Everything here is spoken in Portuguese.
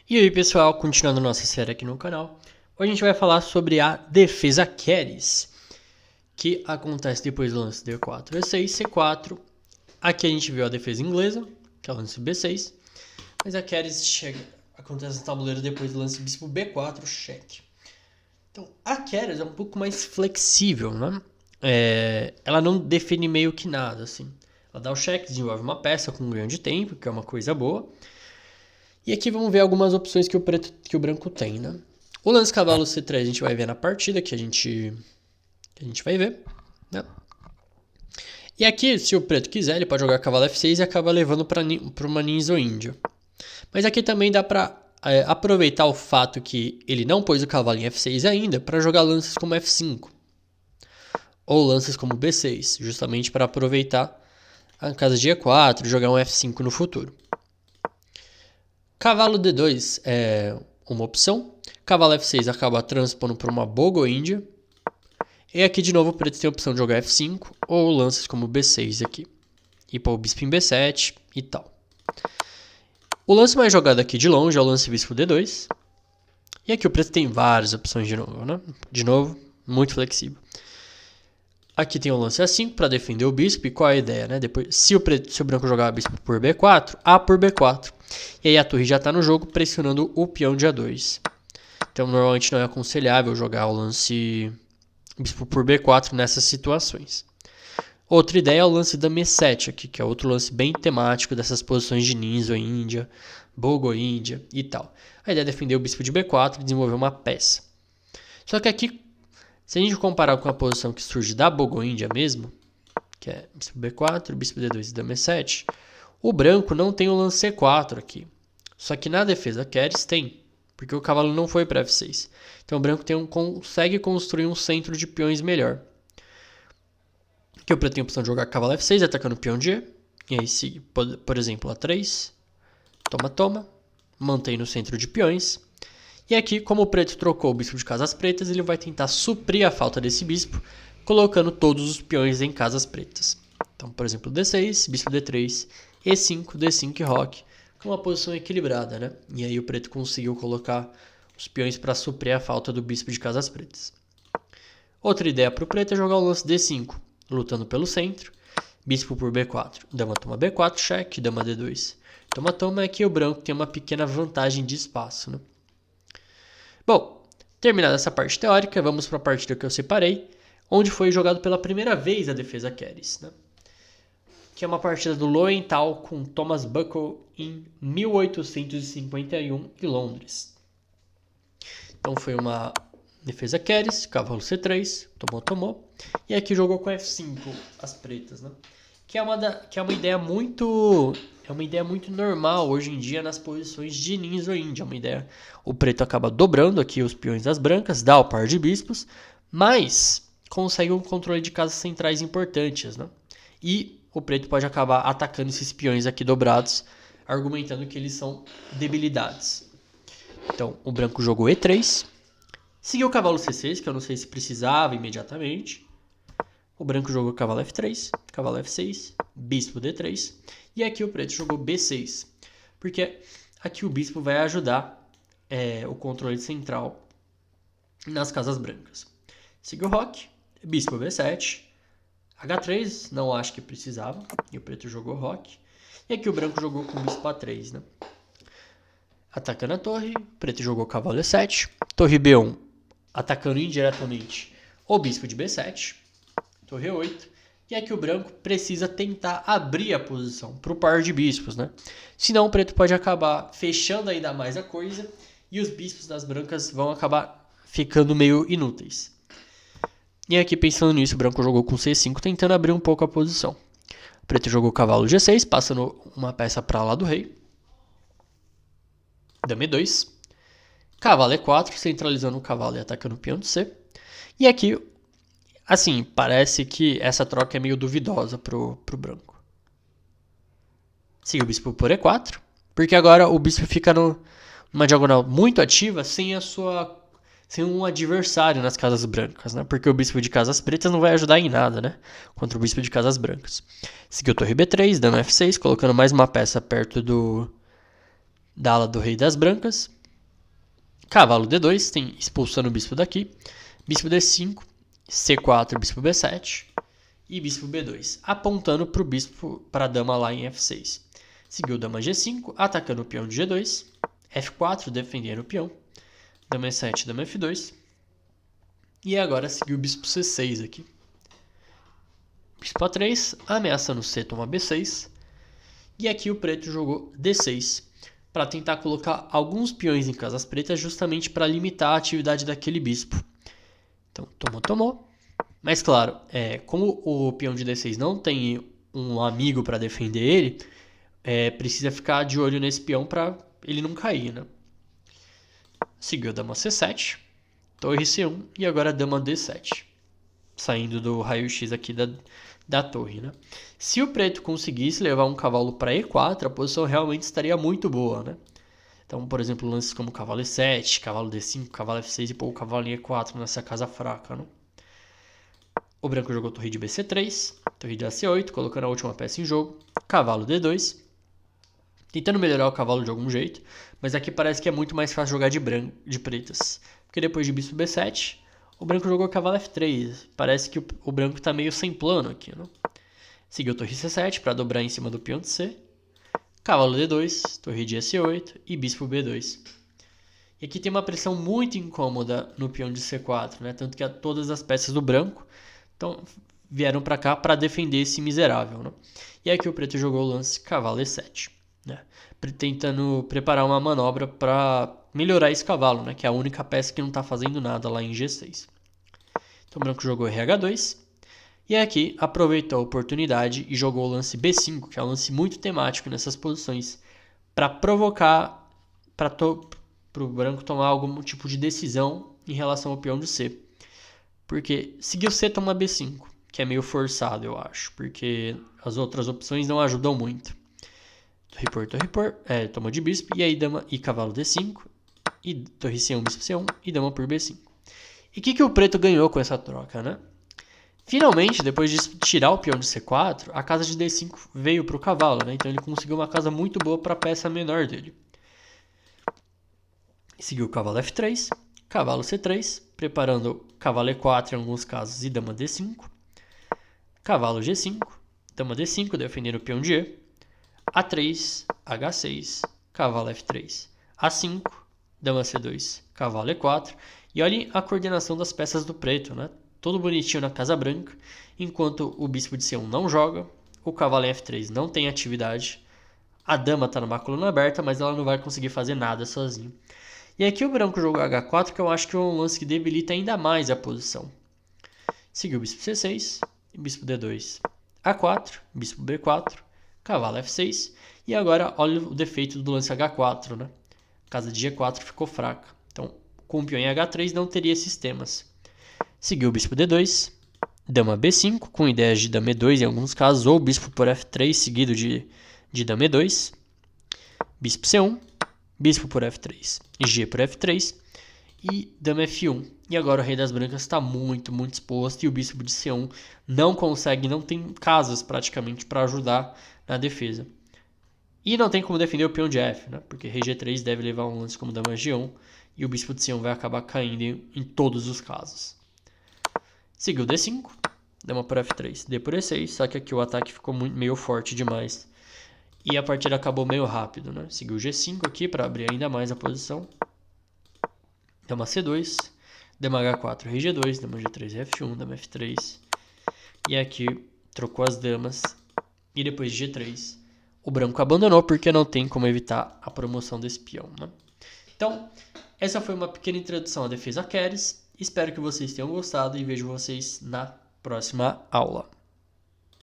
E aí pessoal, continuando nossa série aqui no canal, hoje a gente vai falar sobre a defesa carries, que acontece depois do lance D4, E6, C4. Aqui a gente viu a defesa inglesa, que é o lance B6, mas a carries acontece no tabuleiro depois do lance bispo B4, cheque. Então a carries é um pouco mais flexível, né? Ela não define meio que nada, assim. Ela dá o cheque, desenvolve uma peça com ganho de tempo, que é uma coisa boa. E aqui vamos ver algumas opções que o branco tem, né? O lance cavalo C3 a gente vai ver na partida, que a gente vai ver, né? E aqui, se o preto quiser, ele pode jogar cavalo F6 e acaba levando para uma ninja índia. Mas aqui também dá para aproveitar o fato que ele não pôs o cavalo em F6 ainda para jogar lances como F5 ou lances como B6, justamente para aproveitar a casa de E4 e jogar um F5 no futuro. Cavalo D2 é uma opção. Cavalo F6 acaba transpondo para uma bogo-índia. E aqui de novo o preto tem a opção de jogar F5 ou lances como B6 aqui. E pôr o bispo em B7 e tal. O lance mais jogado aqui de longe é o lance bispo D2. E aqui o preto tem várias opções de novo, né? De novo, muito flexível. Aqui tem o lance A5 para defender o bispo. E qual é a ideia, né? Depois, se o branco jogar bispo por B4, A por B4. E aí a torre já está no jogo pressionando o peão de A2. Então normalmente não é aconselhável jogar o lance bispo por B4 nessas situações. Outra ideia é o lance da E7 aqui, que é outro lance bem temático dessas posições de ninja índia, bogo índia e tal. A ideia é defender o bispo de B4 e desenvolver uma peça. Só que aqui, se a gente comparar com a posição que surge da bogo índia mesmo, que é bispo B4, bispo D2 e dama E7, o branco não tem o lance C4 aqui. Só que na defesa carries tem, porque o cavalo não foi para F6. Então o branco consegue construir um centro de peões melhor. Aqui o preto tem a opção de jogar cavalo F6 atacando o peão de E. E aí, se, por exemplo, A3, toma, mantém no centro de peões. E aqui, como o preto trocou o bispo de casas pretas, ele vai tentar suprir a falta desse bispo, colocando todos os peões em casas pretas. Então, por exemplo, D6, bispo D3, E5, D5 e roque, com uma posição equilibrada, né? E aí o preto conseguiu colocar os peões para suprir a falta do bispo de casas pretas. Outra ideia para o preto é jogar o lance D5, lutando pelo centro, bispo por B4, dama toma B4, cheque, dama D2. Toma, aqui o branco tem uma pequena vantagem de espaço, né? Bom, terminada essa parte teórica, vamos para a partida que eu separei, onde foi jogado pela primeira vez a defesa carries, né? Que é uma partida do Lowenthal com Thomas Buckle em 1851 em Londres. Então foi uma defesa carries, cavalo C3, tomou. E aqui jogou com F5 as pretas, né? Que é uma ideia muito normal hoje em dia nas posições de ninja índia. Uma ideia, o preto acaba dobrando aqui os peões das brancas, dá o par de bispos, mas consegue um controle de casas centrais importantes, né? E o preto pode acabar atacando esses peões aqui dobrados, argumentando que eles são debilidades. Então, o branco jogou E3, seguiu o cavalo C6, que eu não sei se precisava imediatamente. O branco jogou cavalo F3, cavalo F6, bispo D3. E aqui o preto jogou B6, porque aqui o bispo vai ajudar o controle central nas casas brancas. Seguiu o roque, bispo B7, H3, não acho que precisava, e o preto jogou roque. E aqui o branco jogou com bispo A3, né? Atacando a torre, o preto jogou cavalo E7, torre B1, atacando indiretamente o bispo de B7, torre E8. E aqui o branco precisa tentar abrir a posição para o par de bispos, né? Senão o preto pode acabar fechando ainda mais a coisa e os bispos das brancas vão acabar ficando meio inúteis. E aqui pensando nisso, o branco jogou com C5 tentando abrir um pouco a posição. O preto jogou cavalo G6, passando uma peça para lá do rei. Dama E2. Cavalo E4, centralizando o cavalo e atacando o peão de C. E aqui, assim, parece que essa troca é meio duvidosa pro branco. Siga o bispo por E4, porque agora o bispo fica numa diagonal muito ativa sem um adversário nas casas brancas, né? Porque o bispo de casas pretas não vai ajudar em nada, né? Contra o bispo de casas brancas. Seguiu torre B3, dama F6, colocando mais uma peça perto da ala do rei das brancas. Cavalo D2, tem expulsando o bispo daqui. Bispo D5, C4, bispo B7 e bispo B2, apontando para o bispo, para a dama lá em F6. Seguiu dama G5, atacando o peão de G2. F4, defendendo o peão. Dama E7, dama F2. E agora seguiu o bispo C6 aqui. Bispo A3, ameaçando C, toma B6. E aqui o preto jogou D6, para tentar colocar alguns peões em casas pretas, justamente para limitar a atividade daquele bispo. Então, tomou. Mas claro, como o peão de D6 não tem um amigo para defender ele, precisa ficar de olho nesse peão para ele não cair, né? Seguiu dama C7, torre C1 e agora dama D7, saindo do raio-x aqui da torre, né? Se o preto conseguisse levar um cavalo para E4, a posição realmente estaria muito boa, né? Então, por exemplo, lances como cavalo E7, cavalo D5, cavalo F6 e pôr o cavalo em E4 nessa casa fraca, né? O branco jogou torre de BC3, torre de AC8, colocando a última peça em jogo, cavalo D2, tentando melhorar o cavalo de algum jeito, mas aqui parece que é muito mais fácil jogar de pretas, porque depois de bispo B7, o branco jogou cavalo F3, parece que o branco está meio sem plano aqui, né? Seguiu torre C7 para dobrar em cima do peão de C, cavalo D2, torre de AC8 e bispo B2. E aqui tem uma pressão muito incômoda no peão de C4, né? Tanto que todas as peças do branco vieram para cá para defender esse miserável, né? E aqui o preto jogou o lance cavalo E7, né? Tentando preparar uma manobra para melhorar esse cavalo, né? Que é a única peça que não está fazendo nada lá em G6. Então o branco jogou RH2. E aqui aproveitou a oportunidade e jogou o lance B5, que é um lance muito temático nessas posições, para provocar para o branco tomar algum tipo de decisão em relação ao peão de C. Porque seguir o C toma B5, que é meio forçado, eu acho, porque as outras opções não ajudam muito. Torre por, toma de bispo, e aí dama e cavalo D5, e torre C1, bispo C1, e dama por B5. E o que o preto ganhou com essa troca, né? Finalmente, depois de tirar o peão de C4, a casa de D5 veio para o cavalo, né? Então ele conseguiu uma casa muito boa para a peça menor dele. Seguiu o cavalo F3, cavalo C3, preparando cavalo E4 em alguns casos e dama D5. Cavalo G5, dama D5, defendendo o peão de E. A3, H6, cavalo F3. A5, dama C2, cavalo E4. E olhem a coordenação das peças do preto, né? Todo bonitinho na casa branca, enquanto o bispo de C1 não joga, o cavalo em F3 não tem atividade, a dama está numa coluna aberta, mas ela não vai conseguir fazer nada sozinha. E aqui o branco jogou H4, que eu acho que é um lance que debilita ainda mais a posição. Seguiu o bispo C6, bispo D2, A4, bispo B4, cavalo F6, e agora olha o defeito do lance H4, né? A casa de G4 ficou fraca, então com o peão em H3 não teria esses temas. Seguiu o bispo D2, dama B5, com ideias de dama E2 em alguns casos, ou bispo por F3 seguido de dama E2, bispo C1, bispo por F3, G por F3 e dama F1. E agora o rei das brancas está muito exposto e o bispo de C1 não consegue, não tem casas praticamente para ajudar na defesa. E não tem como defender o peão de F, né? Porque rei G3 deve levar um lance como dama G1 e o bispo de C1 vai acabar caindo em todos os casos. Seguiu D5, dama por F3, D por E6, só que aqui o ataque ficou meio forte demais. E a partida acabou meio rápido, né? Seguiu G5 aqui para abrir ainda mais a posição. Dama C2, dama H4, rei G2, dama G3, F1, dama F3. E aqui trocou as damas. E depois de G3, o branco abandonou porque não tem como evitar a promoção desse peão, né? Então, essa foi uma pequena introdução à defesa Keres. Espero que vocês tenham gostado e vejo vocês na próxima aula.